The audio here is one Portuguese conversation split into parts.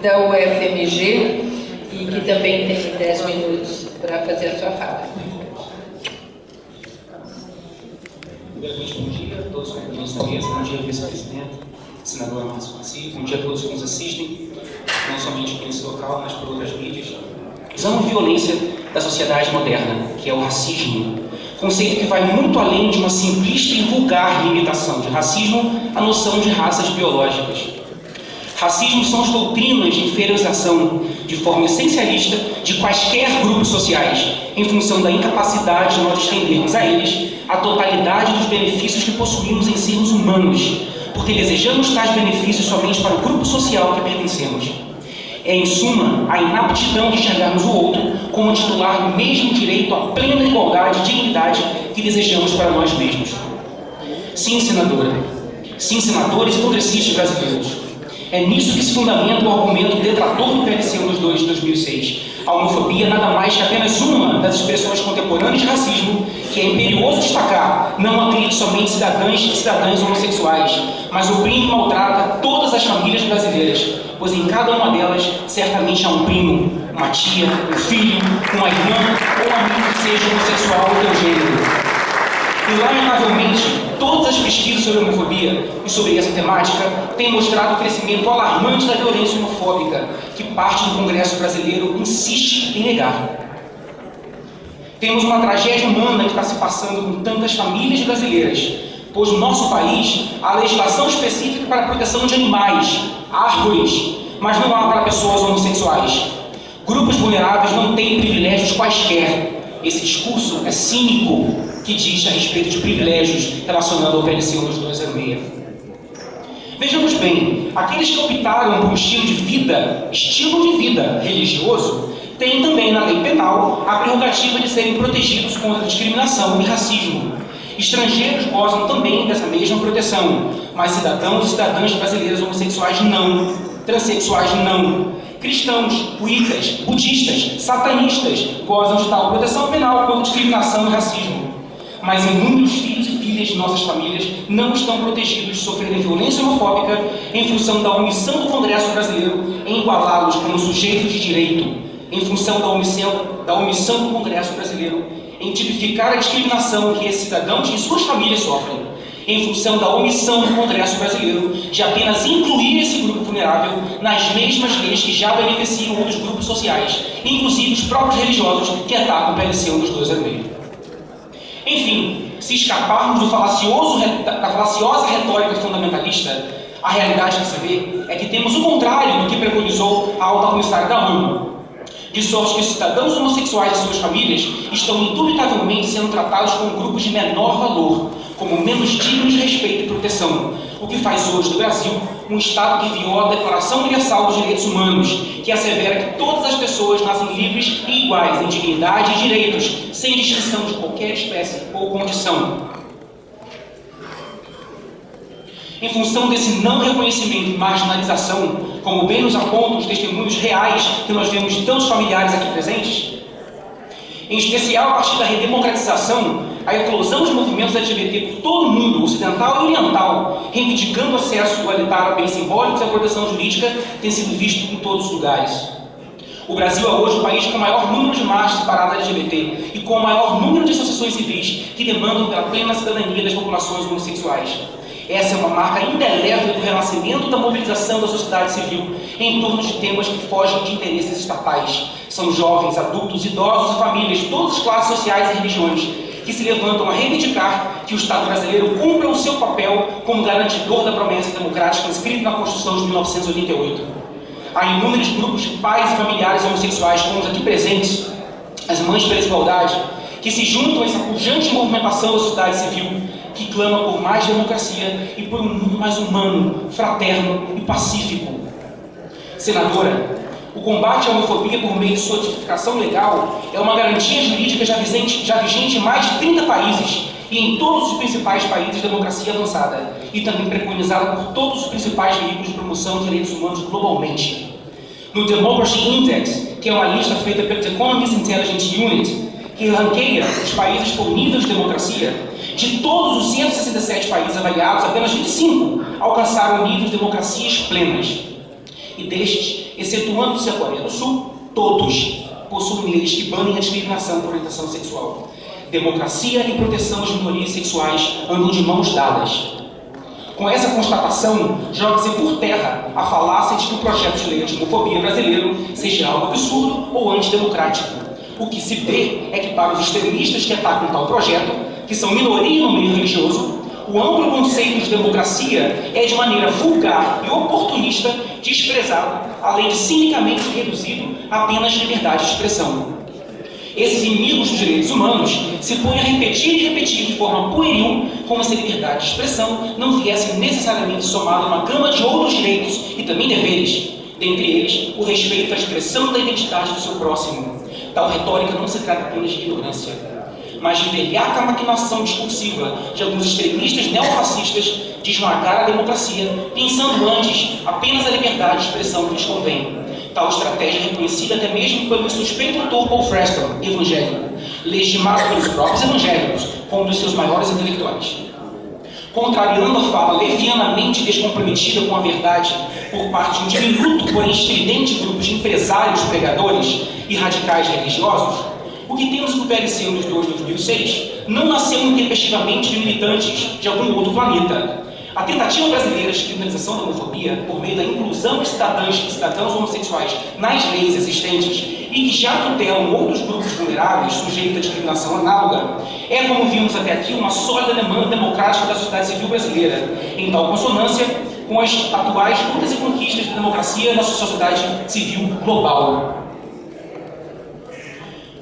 da UFMG e que também tem 10 minutos para fazer a sua fala. Primeiramente, bom dia a todos os componentes da mesa, bom dia ao vice-presidente, senador Márcio Maci, bom dia a todos que nos assistem, não somente aqui nesse local, mas por outras mídias. Usamos violência da sociedade moderna, que é o racismo, conceito que vai muito além de uma simplista e vulgar limitação de racismo à noção de raças biológicas. Racismo são as doutrinas de inferiorização, de forma essencialista, de quaisquer grupos sociais, em função da incapacidade de nós estendermos a eles a totalidade dos benefícios que possuímos em sermos humanos, porque desejamos tais benefícios somente para o grupo social a que pertencemos. É, em suma, a inaptidão de enxergarmos o outro como titular do mesmo direito à plena igualdade e dignidade que desejamos para nós mesmos. Sim, senadora. Sim, senadores e congressistas brasileiros. É nisso que se fundamenta o argumento detrator do PLC 122 de 2006. A homofobia nada mais que apenas uma das expressões contemporâneas de racismo que é imperioso destacar não acredite somente cidadãs e cidadãs homossexuais, mas oprime e maltrata todas as famílias brasileiras, pois em cada uma delas certamente há um primo, uma tia, um filho, uma irmã ou um amigo que seja homossexual ou transgênero. E, lamentavelmente, todas as pesquisas sobre homofobia e sobre essa temática têm mostrado o crescimento alarmante da violência homofóbica, que parte do Congresso brasileiro insiste em negar. Temos uma tragédia humana que está se passando com tantas famílias brasileiras, pois no nosso país há legislação específica para a proteção de animais, árvores, mas não há para pessoas homossexuais. Grupos vulneráveis não têm privilégios quaisquer. Esse discurso é cínico, que diz a respeito de privilégios relacionando ao PLC 12206. Vejamos bem, aqueles que optaram por um estilo de vida religioso, têm também na lei penal a prerrogativa de serem protegidos contra discriminação e racismo. Estrangeiros gozam também dessa mesma proteção, mas cidadãos e cidadãs brasileiros homossexuais não, transexuais não. Cristãos, wicas, budistas, satanistas gozam de tal proteção penal contra discriminação e racismo. Mas inúmeros filhos e filhas de nossas famílias não estão protegidos de sofrerem violência homofóbica em função da omissão do Congresso brasileiro em igualá-los como sujeitos de direito, em função da omissão do Congresso brasileiro em tipificar a discriminação que esses cidadãos e suas famílias sofrem, em função da omissão do Congresso brasileiro de apenas incluir esse grupo vulnerável nas mesmas leis que já beneficiam outros grupos sociais, inclusive os próprios religiosos que atacam o PLC 12206. Enfim, se escaparmos da falaciosa retórica fundamentalista, a realidade que se vê é que temos o contrário do que preconizou a alta comissária da ONU, de sorte que os cidadãos homossexuais e suas famílias estão indubitavelmente sendo tratados como grupos de menor valor, como menos dignos de respeito e proteção, o que faz hoje do Brasil um Estado que viola a Declaração Universal dos Direitos Humanos, que assevera que todas as pessoas nascem livres e iguais em dignidade e direitos, sem distinção de qualquer espécie ou condição. Em função desse não reconhecimento e marginalização, como bem nos apontam os testemunhos reais que nós vemos de tantos familiares aqui presentes, em especial a partir da redemocratização, a eclosão de movimentos LGBT por todo o mundo, ocidental e oriental, reivindicando acesso igualitário a bens simbólicos e a proteção jurídica, tem sido visto em todos os lugares. O Brasil é hoje o país com o maior número de marchas separadas LGBT e com o maior número de associações civis que demandam pela plena cidadania das populações homossexuais. Essa é uma marca indelével do renascimento da mobilização da sociedade civil em torno de temas que fogem de interesses estatais. São jovens, adultos, idosos e famílias de todas as classes sociais e religiões que se levantam a reivindicar que o Estado brasileiro cumpra o seu papel como garantidor da promessa democrática inscrita na Constituição de 1988. Há inúmeros grupos de pais e familiares homossexuais, como os aqui presentes, as Mães pela Igualdade, que se juntam a essa pujante movimentação da sociedade civil que clama por mais democracia e por um mundo mais humano, fraterno e pacífico. Senadora, o combate à homofobia por meio de sua tipificação legal é uma garantia jurídica já vigente em mais de 30 países e em todos os principais países de democracia avançada, e também preconizada por todos os principais veículos de promoção de direitos humanos globalmente. No Democracy Index, que é uma lista feita pelo The Economist Intelligence Unit, que ranqueia os países por nível de democracia, de todos os 167 países avaliados, apenas 25 alcançaram níveis de democracias plenas. E que destes, excetuando-se a Coreia do Sul, todos possuem leis que banem a discriminação por orientação sexual. Democracia e proteção às minorias sexuais andam de mãos dadas. Com essa constatação, joga-se por terra a falácia de que o projeto de lei de homofobia brasileiro seja algo absurdo ou antidemocrático. O que se vê é que para os extremistas que atacam tal projeto, que são minoria no meio religioso, o amplo conceito de democracia é de maneira vulgar e oportunista desprezado, além de cinicamente reduzido a apenas liberdade de expressão. Esses inimigos dos direitos humanos se põem a repetir e repetir de forma pueril como se a liberdade de expressão não viesse necessariamente somada a uma gama de outros direitos e também deveres, dentre eles o respeito à expressão da identidade do seu próximo. Tal retórica não se trata apenas de ignorância, mas de velhaca maquinação discursiva de alguns extremistas neofascistas de esmagar a democracia, pensando antes apenas a liberdade de expressão que lhes convém. Tal estratégia é reconhecida até mesmo pelo suspeito autor Paul Freston, evangélico, legitimado pelos próprios evangélicos como um dos seus maiores intelectuais. Contrariando a fala levianamente descomprometida com a verdade por parte de um diminuto, porém estridente grupo de empresários pregadores e radicais religiosos, o que temos no PLC 1/2 de 2006 não nasceu intempestivamente de militantes de algum outro planeta. A tentativa brasileira de criminalização da homofobia, por meio da inclusão de cidadãos e cidadãos homossexuais nas leis existentes e que já tutelam outros grupos vulneráveis sujeitos à discriminação análoga, é, como vimos até aqui, uma sólida demanda democrática da sociedade civil brasileira, em tal consonância com as atuais lutas e conquistas da democracia na sociedade civil global.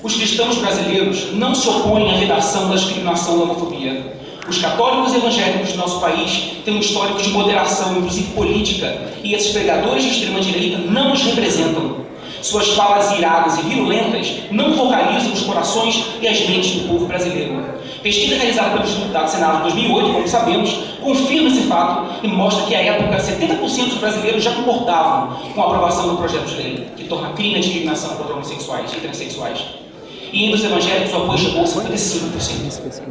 Os cristãos brasileiros não se opõem à redação da discriminação da homofobia. Os católicos evangélicos do nosso país têm um histórico de moderação, inclusive política, e esses pregadores de extrema-direita não os representam. Suas falas iradas e virulentas não focalizam os corações e as mentes do povo brasileiro. Pesquisa realizada pelo Instituto do Senado em 2008, como sabemos, confirma esse fato e mostra que, à época, 70% dos brasileiros já concordavam com a aprovação do projeto de lei, que torna crime a discriminação contra homossexuais e transexuais. E entre os evangélicos o apoio chegou a 55%.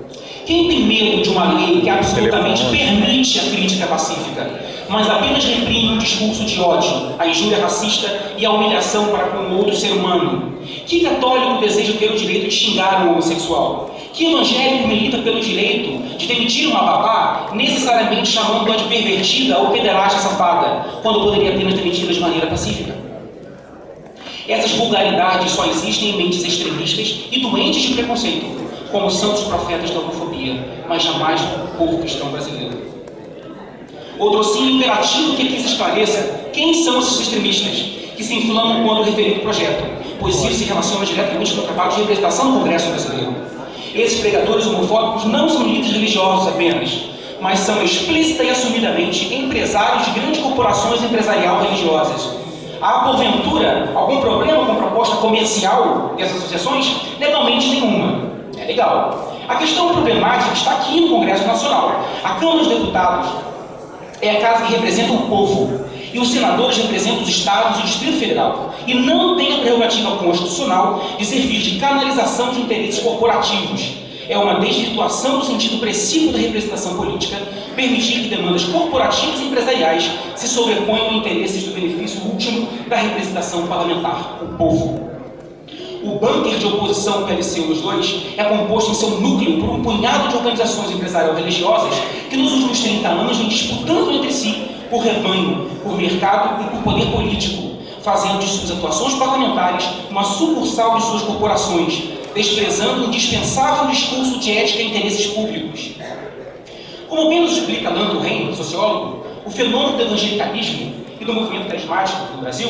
Quem tem medo de uma lei que absolutamente permite a crítica pacífica, mas apenas reprime o discurso de ódio, a injúria racista e a humilhação para com outro ser humano? Que católico deseja ter o direito de xingar um homossexual? Que evangélico milita pelo direito de demitir uma babá, necessariamente chamando-a de pervertida ou pederasta safada, quando poderia apenas demiti-la de maneira pacífica? Essas vulgaridades só existem em mentes extremistas e doentes de preconceito, como santos profetas da homofobia, mas jamais do povo cristão brasileiro. Outro sim imperativo que aqui se esclareça quem são esses extremistas que se inflamam quando referem ao projeto, pois isso se relaciona diretamente com o trabalho de representação do Congresso brasileiro. Esses pregadores homofóbicos não são líderes religiosos apenas, mas são explícita e assumidamente empresários de grandes corporações empresarial religiosas. Há, porventura, algum problema com a proposta comercial dessas associações? Legalmente nenhuma. É legal. A questão problemática está aqui no Congresso Nacional. A Câmara dos Deputados é a casa que representa o povo, e os senadores representam os estados e o Distrito Federal, e não tem a prerrogativa constitucional de servir de canalização de interesses corporativos. É uma desvirtuação do sentido precípio da representação política permitir que demandas corporativas e empresariais se sobreponham a interesses do benefício último da representação parlamentar, o povo. O bunker de oposição PLC 1/2 é composto em seu núcleo por um punhado de organizações empresariais religiosas que nos últimos 30 anos vêm disputando entre si por rebanho, por mercado e por poder político, fazendo de suas atuações parlamentares uma sucursal de suas corporações, desprezando o indispensável discurso de ética e interesses públicos. Como bem nos explica Lando Rein, sociólogo, o fenômeno do evangelicalismo e do movimento carismático no Brasil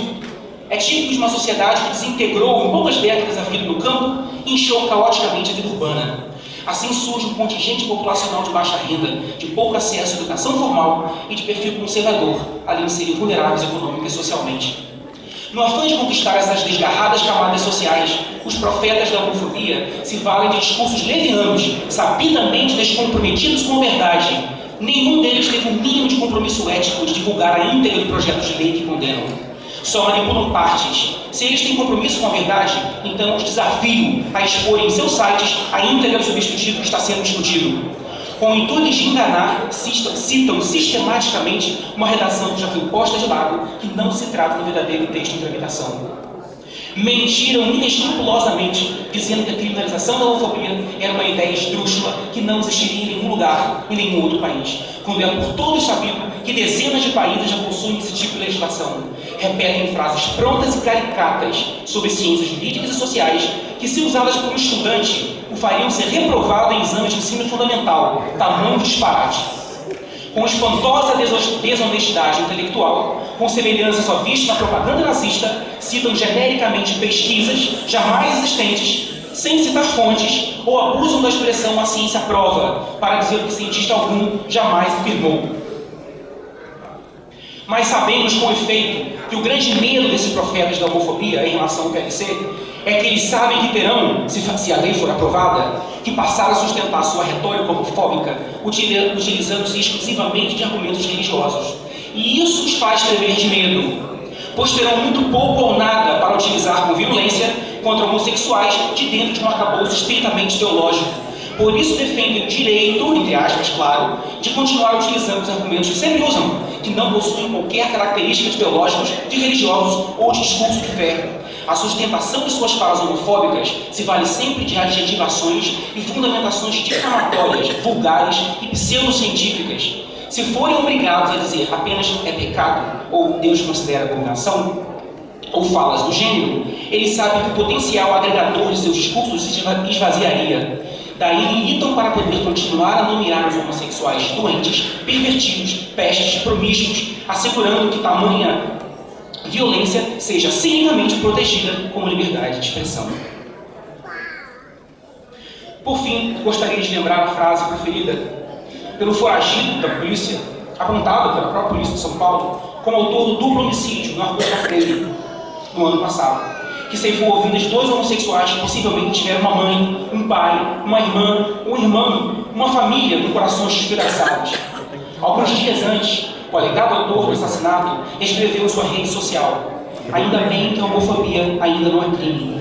é típico de uma sociedade que desintegrou em poucas décadas a vida no campo e encheu caoticamente a vida urbana. Assim surge um contingente populacional de baixa renda, de pouco acesso à educação formal e de perfil conservador, além de serem vulneráveis econômica e socialmente. No afã de conquistar essas desgarradas camadas sociais, os profetas da homofobia se valem de discursos levianos, sabidamente descomprometidos com a verdade. Nenhum deles teve um mínimo de compromisso ético de divulgar a íntegra do projeto de lei que condenam. Só manipulam partes. Se eles têm compromisso com a verdade, então os desafio a exporem em seus sites a íntegra do substitutivo que está sendo discutido. com o intuito de enganar, citam sistematicamente uma redação que já foi posta de lado, que não se trata do verdadeiro texto em tramitação. Mentiram inescrupulosamente, dizendo que a criminalização da homofobia era uma ideia esdrúxula que não existiria em nenhum lugar, em nenhum outro país, quando é por todos sabido que dezenas de países já possuem esse tipo de legislação. Repetem frases prontas e caricatas sobre ciências jurídicas e sociais que, se usadas por um estudante, o fariam ser reprovado em exames de ensino fundamental. Tamanho disparate. Com espantosa desonestidade intelectual, com semelhança só vista na propaganda nazista, citam genericamente pesquisas jamais existentes, sem citar fontes, ou abusam da expressão "a ciência prova", para dizer o que cientista algum jamais afirmou. Mas sabemos com efeito que o grande medo desses profetas da homofobia em relação ao PLC é que eles sabem que terão, se a lei for aprovada, que passar a sustentar sua retórica homofóbica utilizando-se exclusivamente de argumentos religiosos. E isso os faz tremer de medo, pois terão muito pouco ou nada para utilizar com virulência contra homossexuais de dentro de um arcabouço estritamente teológico. Por isso defendem o direito, entre aspas, claro, de continuar utilizando os argumentos que sempre usam, que não possuem qualquer característica de teológicos, de religiosos ou de discurso de fé. A sustentação de suas falas homofóbicas se vale sempre de adjetivações e fundamentações difamatórias, vulgares e pseudocientíficas. Se forem obrigados a dizer apenas "é pecado" ou "Deus considera abominação", ou falas do gênero, eles sabem que o potencial agregador de seus discursos se esvaziaria. Daí limitam para poder continuar a nomear os homossexuais doentes, pervertidos, pestes, promíscuos, assegurando que tamanha violência seja cinicamente protegida como liberdade de expressão. Por fim, gostaria de lembrar a frase preferida pelo foragido da polícia, apontado pela própria polícia de São Paulo, como autor do duplo homicídio no Arco da Freire, no ano passado, que ceifou a vida de 2 homossexuais que possivelmente tiveram uma mãe, um pai, uma irmã, um irmão, uma família com corações despedaçados. Alguns dias antes, o alegado autor do assassinato escreveu em sua rede social: "Ainda bem que a homofobia ainda não é crime."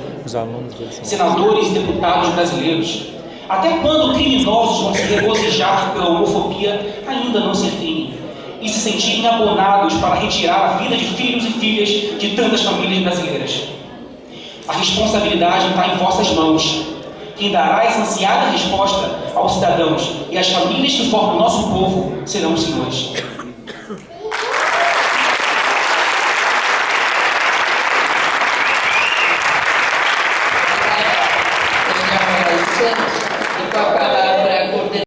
Senadores e deputados brasileiros, até quando criminosos vão se regozijar pela homofobia ainda não ser crime e se sentirem abonados para retirar a vida de filhos e filhas de tantas famílias brasileiras? A responsabilidade está em vossas mãos. Quem dará essa ansiada resposta aos cidadãos e às famílias que formam o nosso povo serão os senhores.